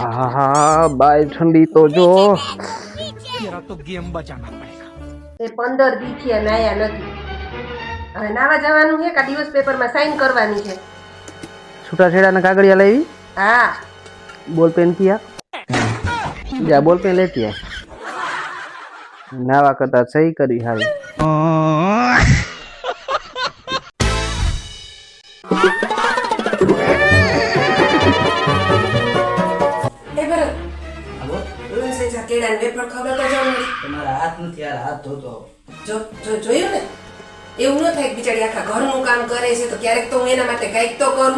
આહા by ઠંડી તો જો तेरा तो गेम बचाना पड़ेगा। એ 15 દીથી નાયા નથી. હવે નાવા જવાનું છે કે દિવસ પેપરમાં સાઈન કરવાની છે? છૂટાછેડાના કાગળિયા લાવી હા. બોલ પેન કિયા જા બોલ પેન લેતી આ નાવા કરતા સહી કરી હાલ એ બરો રોજ સે કેળાને વેફર ખવડાવતા જાવ ને. તમારા હાથ નથી યાર, હાથ ધોતો જોયું ને, એવું ન થાય કે બિચારી આખા ઘરનું કામ કરે છે તો ક્યારેક તો હું એના માટે કંઈક તો કરું.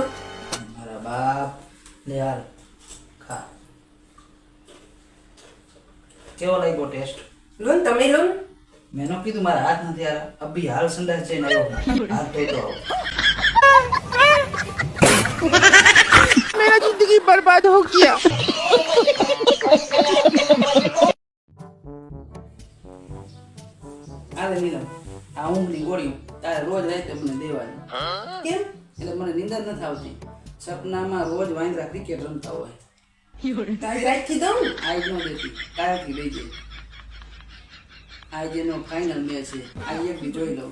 મારા બાપ લે યાર ખા. કેવો લાગ્યો ટેસ્ટ? લો ને તમે લો ને. મેં ન કીધું મારા હાથ નથી યાર, અભી હાલ સંડાસ જઈને આવ્યો, હાથ ધોતો આવો. मेरा जिंदगी बर्बाद हो गया। હાલે નીલમ, આ ઊંઘની ગોળી તારે રોજ રાતે મને દેવાની. કેમ? એટલે મને નીંદર નથી આવતી. સપનામાં રોજ વાંદરા ક્રિકેટ રમતા હોય. તારી રાખી દઉં ને. આજ ન દેતી, કાલથી લઈ જાય. આજે એનો ફાઇનલ મેચ છે, આ એક બી જોઈ લઉં.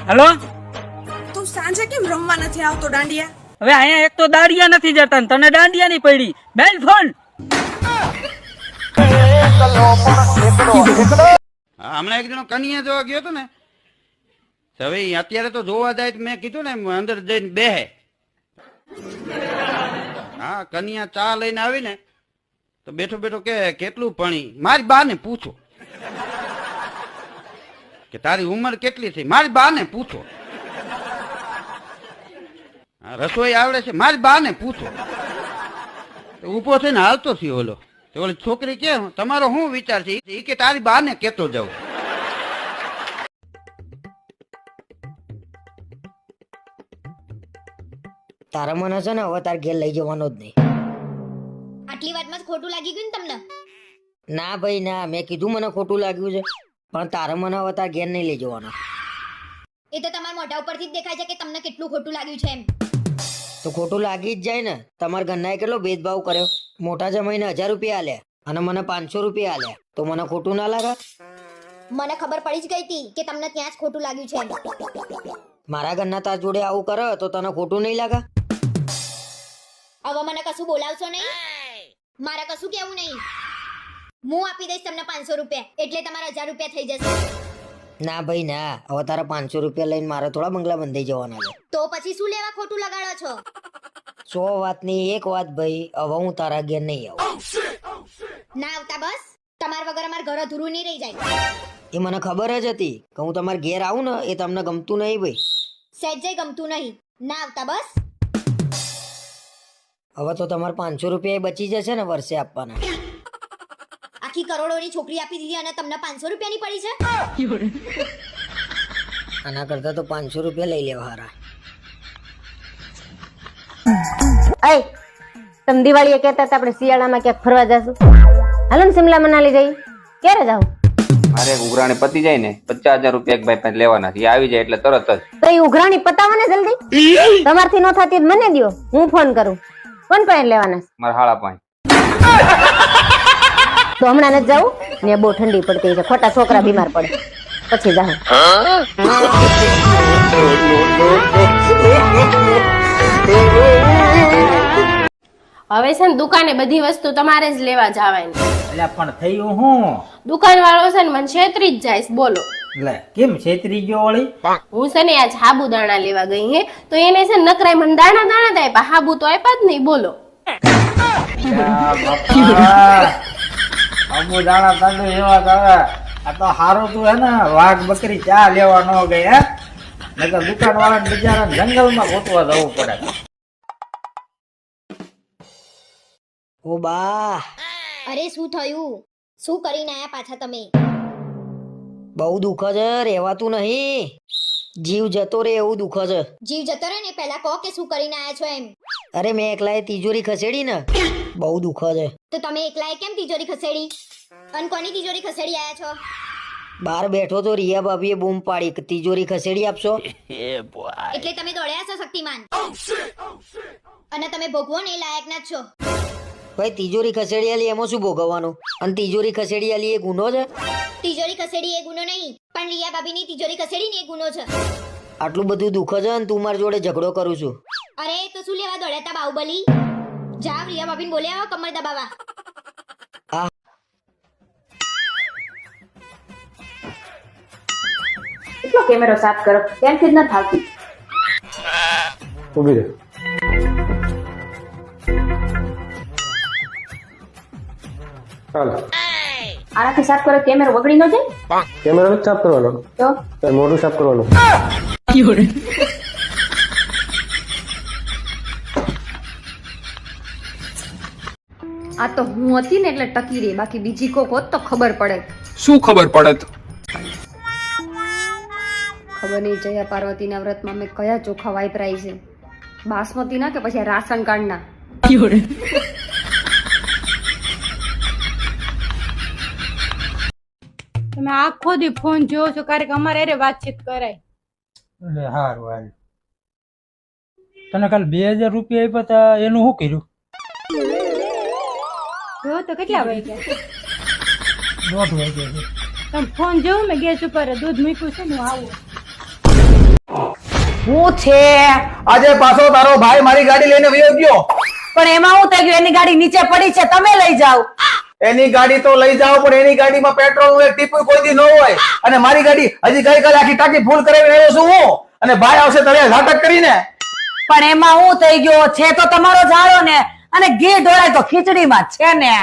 હેલો, તું સાંજે કેમ રમવા નથી આવતો દાંડિયા? હવે અહીંયા એક તો દાડિયા નથી જતા ને તને દાંડિયા ની પડી. બેલ ફોન. હમણાં એક જણો કન્યા જોવા ગયો હતો ને, હવે ઈ અત્યારે તો જોવા જાય તો મેં કીધું ને અંદર જઈને બેહે. હા, કન્યા ચા લઈને આવી ને તો બેઠો બેઠો કે કેટલું ભણી, મારી બા ને પૂછો કે તારી ઉંમર કેટલી થઈ, મારી બા ને પૂછો. રસોઈ આવડે છે, મારી બા ને પૂછો. ઉભો થઈને હાલતો થયો ઓલો. ઓલી છોકરી કે તમારો શું વિચાર છે? ઈ કે તારી બા ને કેતો જાઉં. તારા મને છે ને હવે તાર ઘેર લઈ જવાનો જ નહીં. આટલી વાતમાં જ ખોટું લાગી ગયું ને તમને? ના ભાઈ ના, મેં કીધું મને ખોટું લાગ્યું છે, પણ તારે મને હવે તાર ઘેર નહીં લઈ જવાનો. એ તો તમારા મોઢા ઉપરથી જ દેખાય છે કે તમને કેટલું ખોટું લાગ્યું છે એમ. તો ખોટું લાગી જ જાય ને. તમારા ઘરનાએ કેટલો ભેદભાવ કર્યો. મોટા જમાઈને 1000 રૂપિયા આલ્યા અને મને 500 રૂપિયા આલ્યા, તો મને ખોટું ના લાગે? મને ખબર પડી જ ગઈ હતી કે તમને ત્યાં જ ખોટું લાગ્યું છે એમ. મારા ઘરના તાર જોડે આવું કરે તો તને ખોટું નહીં લાગે? હવે મને કશું બોલાવશો નહીં, મારે કશું કેવું નહીં. હું આપી દઈશ તમને 500 રૂપિયા, એટલે તમારા 1000 રૂપિયા થઈ જશે. ના ભાઈ ના, હવે તારા 500 રૂપિયા લઈને મારે થોડા બંગલા બંધાઈ જવાના છે. તો પછી શું લેવા ખોટું લગાડો છો? 100 વાતની એક વાત ભાઈ, હવે હું તારા ઘેર નહીં આવું. ના આવતા બસ. તમારા વગર અમાર ઘર અધૂરું નહીં રહી જાય. એ મને ખબર જ હતી કે હું તમારા ઘેર આવું ને એ તમને ગમતું નહીં ભાઈ. સહેજે ગમતું નહીં. ના આવતા બસ. હવે તો તમારે 500 રૂપિયા બચી જશે ને વર્ષે આપવાના. આખી કરોડોની છોકરી આપી દીધી અને તમને 500 રૂપિયાની પડી છે? આના કરતા તો 500 રૂપિયા લઈ લેવા હારા. અય તમે દિવાળીએ કહેતા હતા આપણે શિયાળામાં ક્યાંક ફરવા જશું. હાલો ને સિમલા મનાલી જઈ. ક્યારે જાવ? મારે ઉઘરાણી પતી જાય ને 50,000 રૂપિયા એક ભાઈ પાસે લેવાના છે. એ આવી જાય એટલે તરત જ. તો એ ઉઘરાણી પતાવો ને જલ્દી. તમારથી ન થતી મને દયો, હું ફોન કરું. કોણ પાસે લેવાના? મારા હાળા પાંચ. તો હમણાં નથી જવું ને, બહુ ઠંડી પડતી છે, ખોટા છોકરા બીમાર પડે, પછી જાઉં. હવે છે ને દુકાને બધી વસ્તુ તમારે જ લેવા જવાની. એટલે પણ થયું હું? દુકાન વાળો છે ને મને છેતરી જ જાય. બોલો લે કેમ છેતરી ગયો વળી? હું છે ને આજ સાબુદાણા લેવા ગઈ હે, તો એને છે ને નકરાય મને દાણા દાણા દે, પણ સાબુ તો આપ્યા જ નહીં. બોલો સાબુદાણા તાંડુ એવા આવે. આ તો હારું તું હે ને વાઘ બકરી ચા લેવા ન ગઈ હે, નકર દુકાન વાળા બિચારા જંગલમાં ગોતવા જવું પડે. ઓ બા, અરે શું થયું? શું કરીને આયા પાછા તમે? બહુ દુઃખ છે, રહેવાતું નહીં. જીવ જતો રે એવું દુઃખ છે. જીવ જતો રહે ને પહેલા કહો કે શું કરીને આયા છો એમ. અરે મેં એકલાએ તિજોરી ખસેડી ને, બહુ દુઃખ છે. તો તમે એકલાએ કેમ તિજોરી ખસેડી? અને કોની તિજોરી ખસેડી આયા છો? બહાર બેઠો તો રિયા ભાભીએ બૂમ પાડી કે તિજોરી ખસેડી આપશો. એટલે તમે દોડ્યા છો શક્તિમાન અને તમે ભોગવો ને એ લાયક ના જ છો. ભાઈ તિજોરી ખસેડી આલી એમાં શું ભોગવવાનું? અને તિજોરી ખસેડી આલી એ ગુનો છે? તિજોરી ખસેડી એ ગુનો નહીં, પણ રિયા ભાભીની તિજોરી ખસેડી ને એ ગુનો છે. આટલું બધું દુઃખ છે અને તું મારી જોડે ઝઘડો કરું છું. અરે તો શું લેવા દોડ્યા તા બાહુબલી? જાવ રિયા ભાભીને બોલે આવો કમર દબાવા. એટલો કેમેરો સાફ કરો, ત્યાંથી જ ન થાવતી. ઊભી રહે. ચાલો આનાથી સાફ કરો કેમેરો બગડી ન જાય. કેમેરો નથી સાફ કરવાનો, તો તારે મોઢું સાફ કરવાનું. આ તો હું હતી ને એટલે ટકી રહી, બાકી બીજી કોક હોત તો ખબર પડે. શું ખબર પડત? ખબર નહીં જયા પાર્વતીના વ્રતમાં મેં કયા ચોખા વાપરાય છે, બાસમતીના કે પછી રાશન કાર્ડના. તમે આખો દી ફોન જોવો છો, ક્યારેક અમારે અરે વાતચીત કરાય. એટલે હારું હાલ. તને કાલ 2000 રૂપિયા આપ્યા તા એનું શું કર્યું? જો તો કેટલા વાગ્યા? 1:30 વાગ્યા. તમે ફોન જોવો, મેં ગેસ ઉપર દૂધ મૂક્યું છે ને હું આવું. શું છે આજે પાછો તારો ભાઈ મારી ગાડી લઈને વયો ગયો? પણ એમાં હું થઈ ગયું, એની ગાડી નીચે પડી છે, તમે લઈ જાઓ. એની ગાડી તો લઈ જાઓ, પણ એની ગાડીમાં પેટ્રોલ નું એક ટીપું કોઈ દી ન હોય. અને મારી ગાડી હજી ગઈકાલે આખી ટાંકી ફૂલ કરાવીને આવ્યો છું હું, અને ભાઈ આવશે તળિયા ઝાટક કરીને. પણ એમાં હું થઈ ગયો છે તો તમારો જાળો ને, અને ઘી ઢોળાય તો ખીચડીમાં છે ને.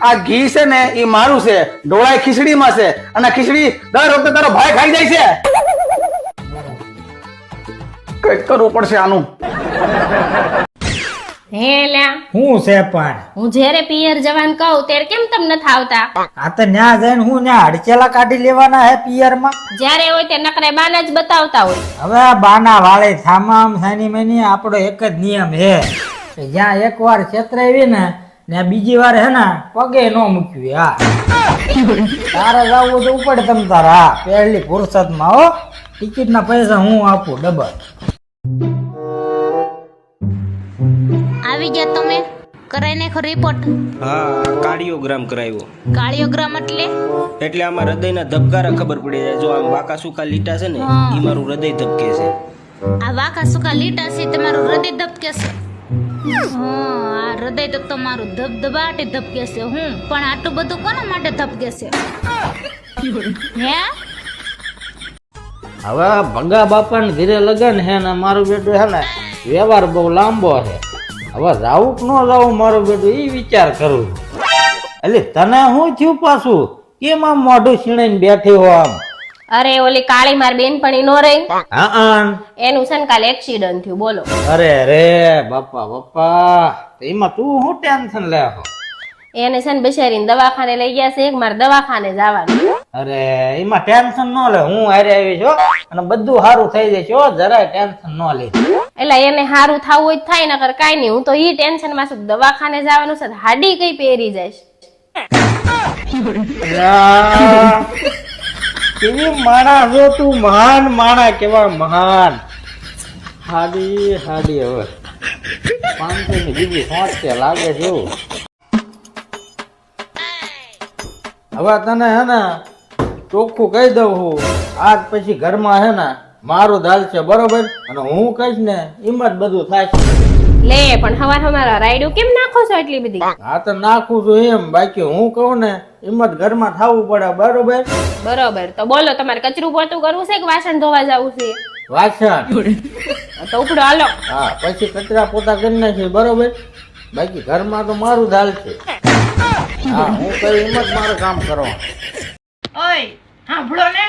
આ ઘી છે ને એ મારું છે, ઢોળાઈ ખીચડીમાં છે, અને ખીચડી દર વખતે તારો ભાઈ ખાઈ જાય છે. કઈક કરવું પડશે આનું. હે લ્યા શું છે પણ? હું જ્યારે પિયર જવાન કહું ત્યારે કેમ તમને નથી આવતા? આ તો ન્યા જઈને હું ન્યા હડચેલા કાઢી લેવાના હે પિયરમાં. જ્યારે હોય તે નકરે બાના જ બતાવતા હોય. હવે આ બાના વાળે થામામ સાની મેની આપણો એક જ નિયમ હે કે જ્યાં એકવાર છેતરાવી ને ત્યાં બીજી વાર હે ને પગે ન મૂક્યું. હા તારે જવું તો ઉપડે તમ તારા. હા પહેલી ફુરસતમાં હો. ટિકિટ ના પૈસા હું આપું ડબલ. આવી ગયા તમે? કરાઈ નાખો રિપોર્ટ. હા કાર્ડિયોગ્રામ કરાવ્યો. કાર્ડિયોગ્રામ એટલે આમાં હૃદયના ધબકારા ખબર પડી જાય. જો આમ વાકા સુકા લીટા છે ને એ મારું હૃદય ધબકે છે. આ વાકા સુકા લીટા છે તમારું હૃદય ધબકે છે? આ હૃદય તો તમારું ધબધબાટે ધબકે છે. હું પણ આટલું બધું કોના માટે ધબકે છે? હે હવે ભગા બાપા ને ધીરે લગન હે ને મારું બેટું હે ને વ્યવહાર બહુ લાંબો છે. હવે જાવું કે ન જાવું મારું બેટું એ વિચાર કરું. એટલે તને શું થયું પાછું? કેમ આમ મોઢું છીણીને બેઠી હો આમ? અરે ઓલી કાળી માર બેનપણી નો રહી, હા એનું છે ને કાલે એક્સિડન્ટ થયું. બોલો. અરે રે બાપા બાપા, એમાં તું શું ટેન્શન લે? એને છે ને બિચારીને દવાખાને લઈ ગયા છે, મારે દવાખાને જવાનું. અરે એમાં ટેન્શન ન લે, હું હારે આવી છું અને બધું સારું થઈ જશે. જરાય ટેન્શન ન લે. એટલે એને સારું થવું હોય થાય, નકર કાઈ નહીં. હું તો ઈ ટેન્શન માં છું, દવાખાને જવાનું છે, હાડી કઈ પહેરી જાય. કેવી માણા જો તું, મહાન માણા, કેવા મહાન. હાડી હાડી હવે 500 ની બીજી 60 લાગે છે. હવે તને હે ને ચોખ્ખું કહી દઉં હું, આજ પછી ઘરમાં હે ને મારું દાલ છે બરોબર, અને હું કહીશ ને એમ જ બધું થાય છે. લે પણ હવાર હમારા રાયડું કેમ નાખો છો એટલી બધી? હા તો નાખું છું એમ, બાકી હું કહું ને એમ જ ઘરમાં થવું પડે બરોબર. બરોબર. તો બોલો, તમારે કચરું પોતું કરવું છે કે વાસણ ધોવા જવું છે? વાસણ તો ઉપડો હાલો. હા પછી કચરા પોતા કરી નાખીએ બરોબર, બાકી ઘરમાં તો મારું દાલ છે. હા હું કઈ એમ જ મારું કામ કરવાનું. ઓય સાંભળો ને,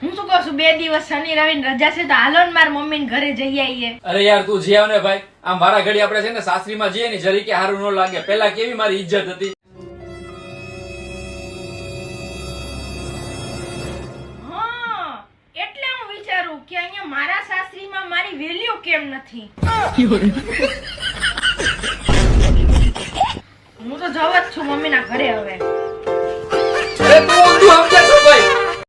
હું શું કહું છું, 2 દિવસ શનિ રવિ રજા છે તો હાલો ને મારા મમ્મી ઘરે જઈ આવીએ. અરે યાર તું જી આવ ને ભાઈ. આમ મારા ઘડી આપણે છે ને સાસરીમાં જઈએ ને જરી કે સારું ન લાગે. પેલા કેવી મારી ઇજ્જત હતી. હા એટલે હું વિચારું કે અહીંયા મારા સાસરીમાં મારી વેલ્યુ કેમ નથી. હું તો જવા જ છું મમ્મીના ઘરે હવે. અરે તું સમજે